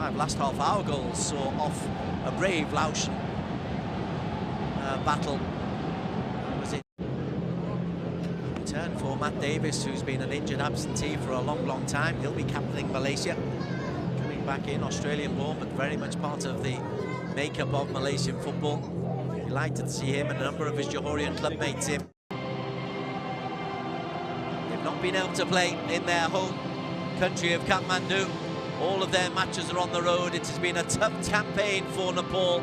5 last half-hour goals saw off a brave Laotian battle. Was it return for Matt Davis, who's been an injured absentee for a long time? He'll be captaining Malaysia. Coming back in, Australian-born, but very much part of the makeup of Malaysian football. Delighted to see him and a number of his Johorian clubmates in. They've not been able to play in their home country of Kathmandu. All of their matches are on the road. It has been a tough campaign for Nepal.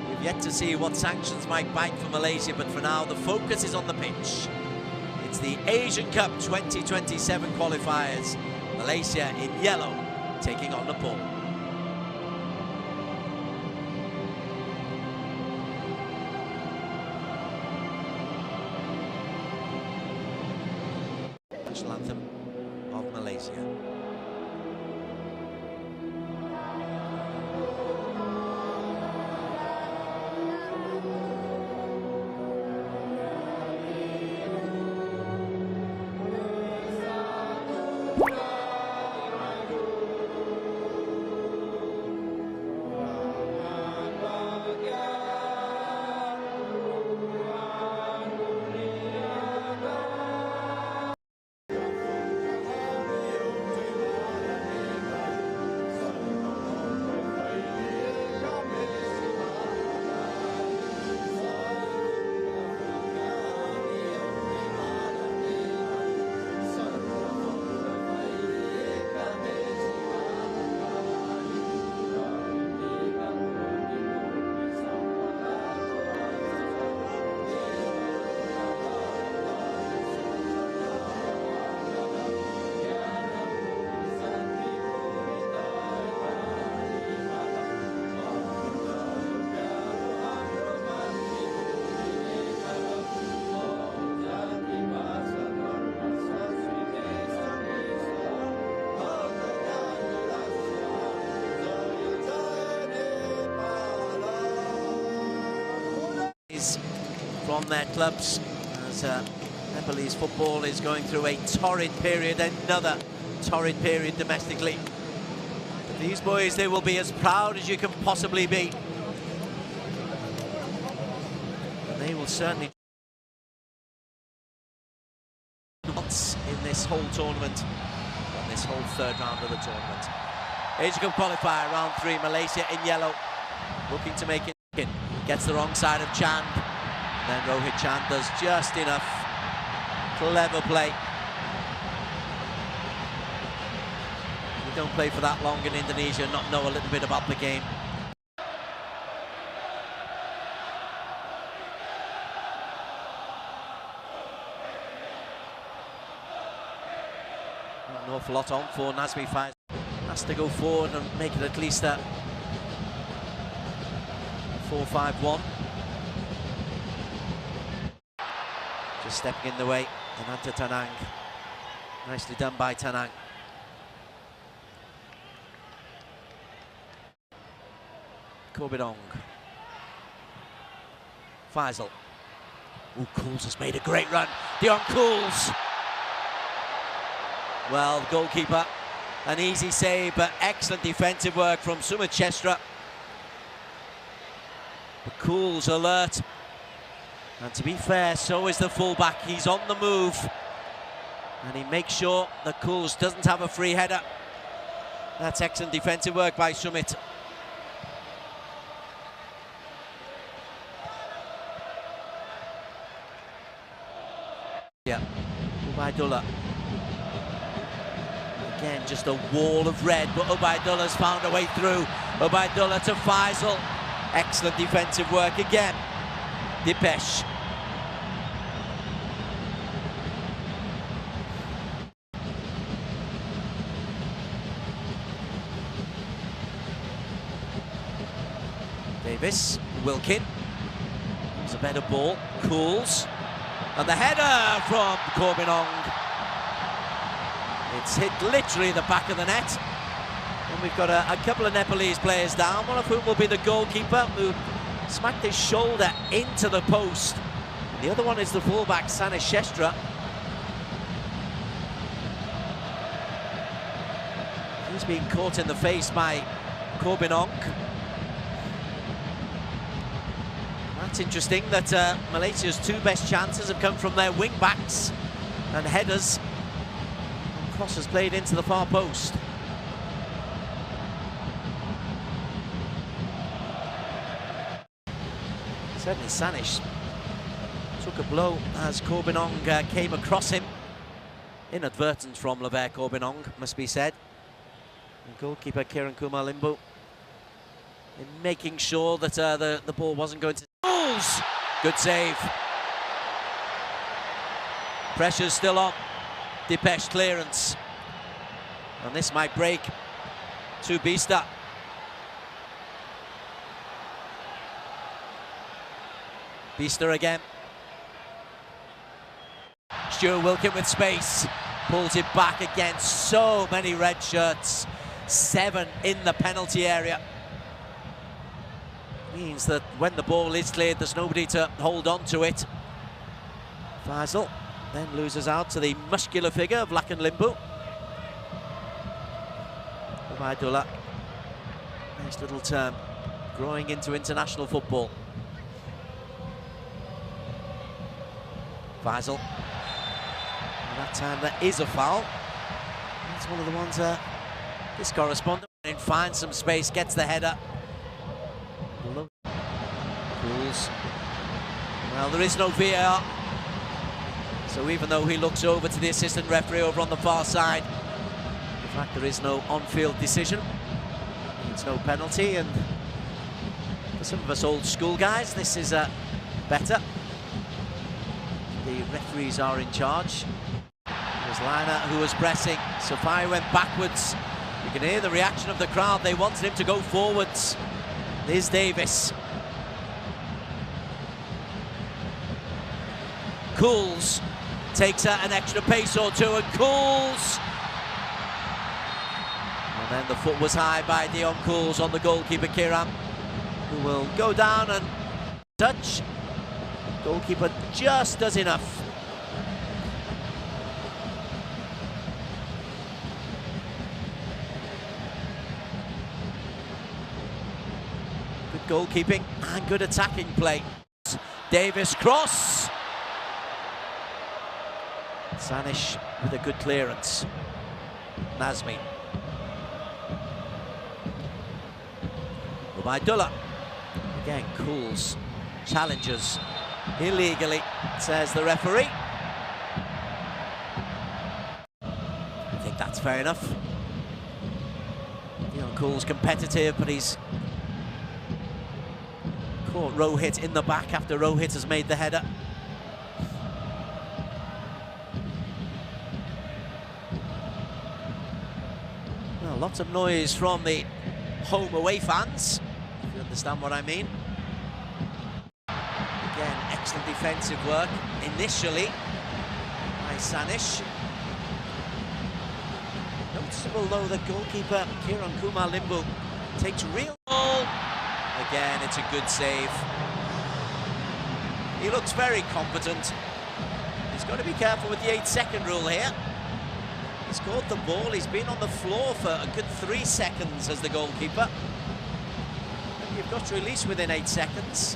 We've yet to see what sanctions might bite for Malaysia, but for now the focus is on the pitch. It's the Asian Cup 2027 qualifiers. Malaysia in yellow taking on Nepal. National anthem of Malaysia. From their clubs, as Nepalese football is going through a torrid period, another torrid period domestically. But these boys, they will be as proud as you can possibly be. And they will certainly once in this whole tournament, in this whole third round of the tournament. Asian Cup qualifier, round 3, Malaysia in yellow, looking to make it. Gets the wrong side of Chand. Then Rohit Chand does just enough. Clever play. You don't play for that long in Indonesia and not know a little bit about the game. An awful lot on for Nazmi Faiz. Has to go forward and make it at least a 4-5-1. Just stepping in the way, Ananta Tanang. Nicely done by Tanang. Corbidong. Faisal. Ooh, Cools has made a great run. Dion Cools. Well, the goalkeeper, an easy save, but excellent defensive work from Sumit Chestra. Cools alert, and to be fair, so is the fullback. He's on the move, and he makes sure that Cools doesn't have a free header. That's excellent defensive work by Sumit. Yeah, Ubaidullah. Again, just a wall of red, but Ubaidullah's found a way through. Ubaidullah to Faisal. Excellent defensive work again. Dipesh. Davis, Wilkin. It's a better ball. Cools. And the header from Corbinong. It's hit literally the back of the net. And we've got a couple of Nepalese players down, one of whom will be the goalkeeper, who smacked his shoulder into the post. And the other one is the fullback, Sanesh Shestra. He's being caught in the face by Corbinong. That's interesting that Malaysia's two best chances have come from their wing-backs and headers. And crosses played into the far post. Certainly Sanish took a blow as Corbinong came across him. Inadvertent from Lever Corbinong, must be said. And goalkeeper Kieran Kumar Limbu in making sure that the ball wasn't going to... Goals! Good save. Pressure's still on. Depeche clearance. And this might break to Bista. Bista again. Stuart Wilkin with space. Pulls it back again. So many red shirts. 7 in the penalty area. Means that when the ball is cleared, there's nobody to hold on to it. Faisal then loses out to the muscular figure of Lakan Limbu. Ubaidullah. Nice little term. Growing into international football. Faisal. And that time there is a foul. That's one of the ones this correspondent finds some space, gets the header. Cools. Well, there is no VAR. So even though he looks over to the assistant referee over on the far side, the fact there is no on-field decision, it's no penalty, and for some of us old school guys, this is better. The referees are in charge. There's Liner who was pressing. Safai went backwards. You can hear the reaction of the crowd. They wanted him to go forwards. There's Davis. Cools takes an extra pace or two, and Cools. And then the foot was high by Dion Cools on the goalkeeper Kiram, who will go down and touch. Goalkeeper just does enough. Good goalkeeping and good attacking play. Davis cross. Sanish with a good clearance. Nazmi. Ubaidullah. Again, Cools challenges illegally, says the referee. I think that's fair enough. You know, Cools competitive, but he's caught Rohit in the back after Rohit has made the header. Well, lots of noise from the home-away fans, if you understand what I mean. Again, excellent defensive work initially by Sanish. Noticeable though, the goalkeeper Kieran Kumar Limbu takes real ball. Again, it's a good save. He looks very competent. He's got to be careful with the 8-second rule here. He's caught the ball, he's been on the floor for a good 3 seconds as the goalkeeper. And you've got to release within 8 seconds.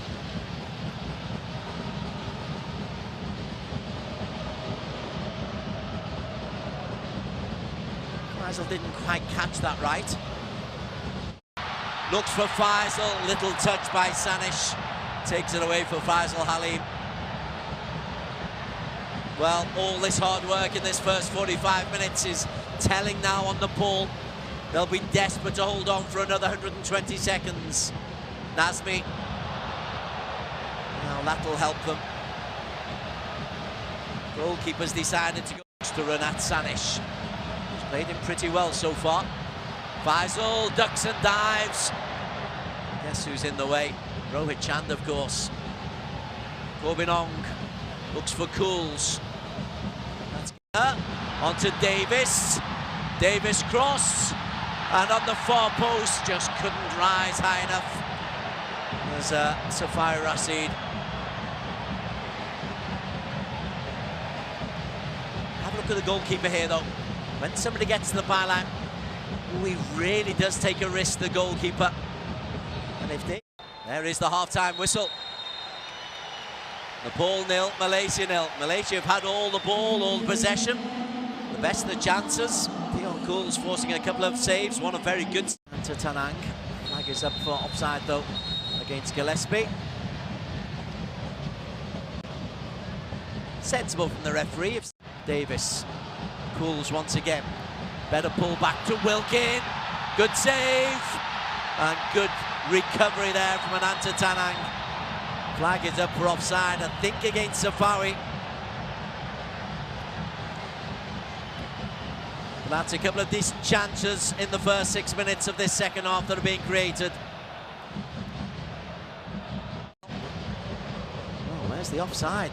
Faisal didn't quite catch that right. Looks for Faisal, little touch by Sanish. Takes it away for Faisal Halim. Well, all this hard work in this first 45 minutes is telling now on the ball. They'll be desperate to hold on for another 120 seconds. Nazmi. Now that'll help them. Goalkeeper's decided to go to Renat Sanish. He's played him pretty well so far. Faisal ducks and dives. Guess who's in the way? Rohit Chand, of course. Corbinong looks for Cools. That's onto Davis. Davis cross. And on the far post, just couldn't rise high enough. There's Safai Rashid. Have a look at the goalkeeper here, though. When somebody gets to the byline, Ooh, he really does take a risk, the goalkeeper. And if they... There is the half-time whistle. Nepal 0, Malaysia 0. Malaysia have had all the ball, all the possession, the best of the chances. Dion Cools forcing a couple of saves, one a very good... To Tanang. Flag is up for offside though against Gillespie. Sensible from the referee. Davis. Cools once again. Better pull back to Wilkin. Good save. And good recovery there from Ananta Tanang. Flag is up for offside, I think against Safawi. That's a couple of decent chances in the first 6 minutes of this second half that are being created. Oh, where's the offside?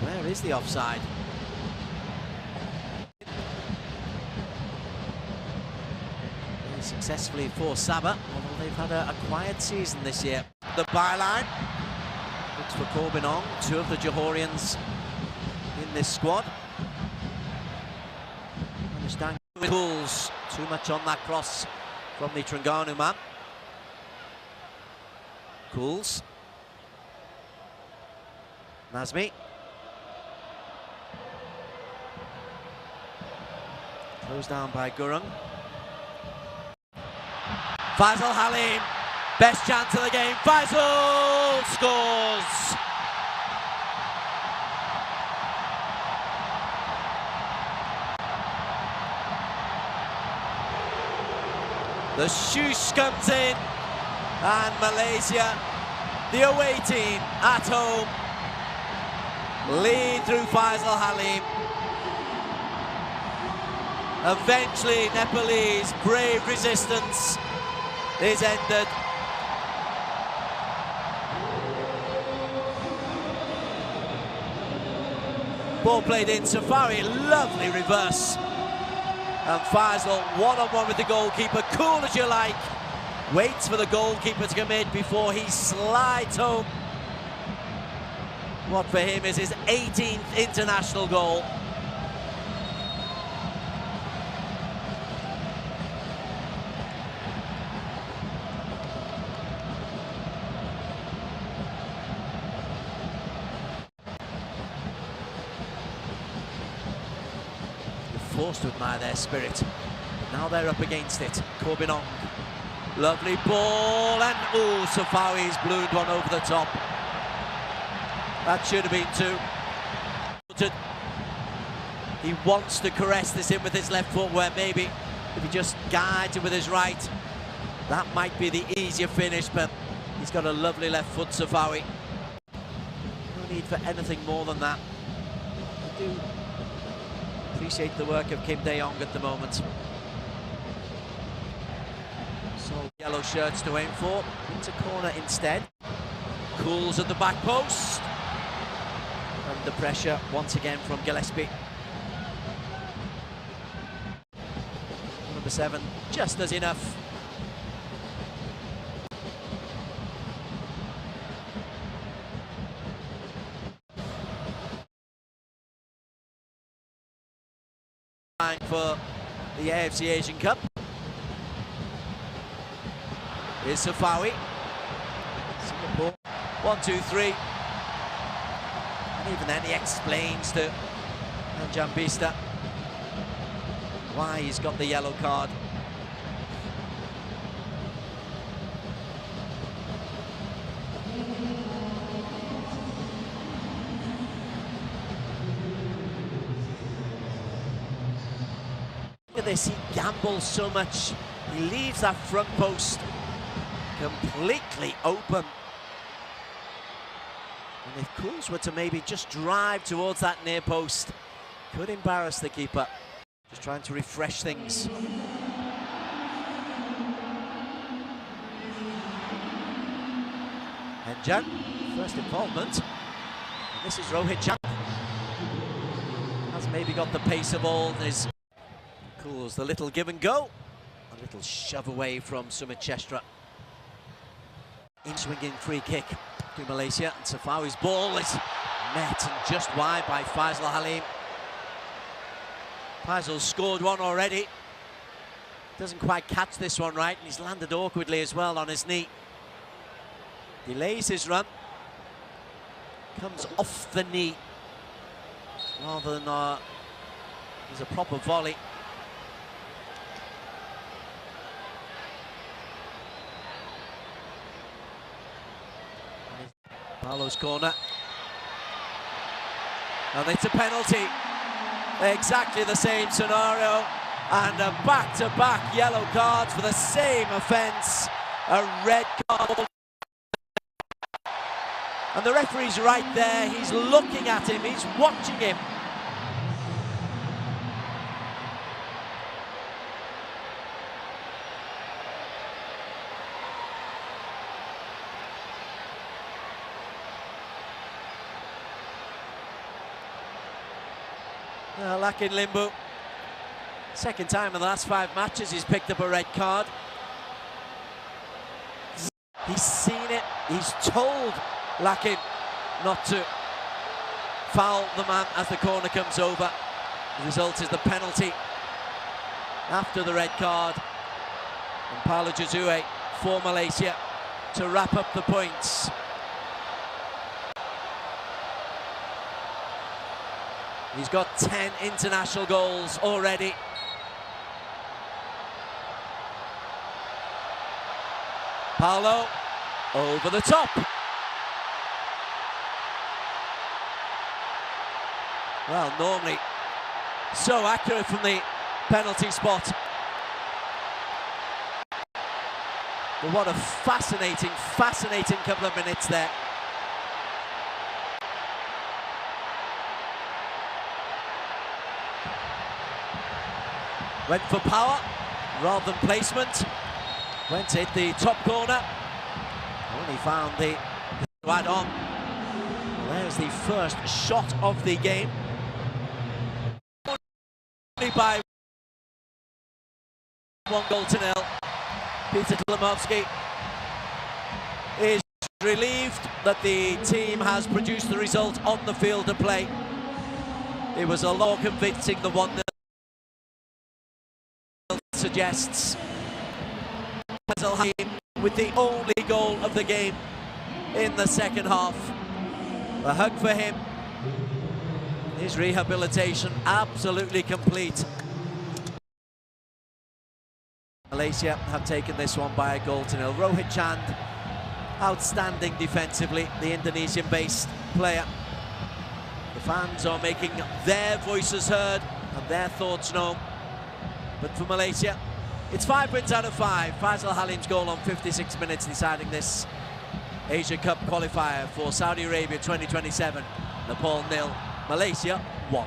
Where is the offside? Very successfully for Sabah, although they've had a quiet season this year. The byline looks for Corbinong, two of the Johorians in this squad. Cools, too much on that cross from the Terengganu man. Cools. Nazmi. Closed down by Gurung. Faisal Halim, best chance of the game. Faisal scores! The shoosh comes in, and Malaysia, the away team at home, lead through Faisal Halim. Eventually, Nepalese brave resistance is ended. Ball played in, Safari, lovely reverse. And Faisal one-on-one with the goalkeeper, cool as you like. Waits for the goalkeeper to commit before he slides home. What for him is his 18th international goal. Forced to admire their spirit. Now they're up against it. Corbinong. Lovely ball, and oh, Safawi's ballooned one over the top. That should have been two. He wants to caress this in with his left foot, where maybe if he just guides it with his right, that might be the easier finish, but he's got a lovely left foot, Safawi. No need for anything more than that. I do appreciate the work of Kim Dae-yong at the moment. So yellow shirts to aim for, into corner instead. Cools at the back post. Under pressure once again from Gillespie. Number 7 just does enough. For the AFC Asian Cup is Safawi. Singapore 1, 2, 3, and even then he explains to Jambista why he's got the yellow card. Look at this, he gambles so much. He leaves that front post completely open. And if Cools were to maybe just drive towards that near post, could embarrass the keeper. Just trying to refresh things. Henjan, first involvement. And this is Rohit Chand. Has maybe got the pace of all this. Cools, the little give and go. A little shove away from Sumit Chestra. In-swinging free kick to Malaysia. And Safawi's ball is met and just wide by Faisal Halim. Faisal scored one already. Doesn't quite catch this one right, and he's landed awkwardly as well on his knee. Delays his run. Comes off the knee rather than there's a proper volley. Paulo's corner. And it's a penalty. Exactly the same scenario. And a back-to-back yellow cards for the same offence. A red card. And the referee's right there. He's looking at him. He's watching him. Lakin Limbu, second time in the last 5 matches he's picked up a red card. He's seen it, he's told Lakin not to foul the man as the corner comes over. The result is the penalty after the red card. And Paulo Josue for Malaysia to wrap up the points. He's got 10 international goals already. Paulo over the top. Well, normally so accurate from the penalty spot. But what a fascinating couple of minutes there. Went for power rather than placement. Went to hit the top corner. Only found the add on. Well, there's the first shot of the game. Only by 1-0. Peter Klimovsky is relieved that the team has produced the result on the field of play. It was a lot more convincing than 1-0 suggests. With the only goal of the game in the second half. A hug for him. His rehabilitation absolutely complete. Malaysia have taken this one by 1-0. Rohit Chand, outstanding defensively, the Indonesian-based player. The fans are making their voices heard and their thoughts known. But for Malaysia, it's 5 wins out of 5. Faisal Halim's goal on 56 minutes deciding this Asia Cup qualifier for Saudi Arabia 2027. Nepal 0, Malaysia 1.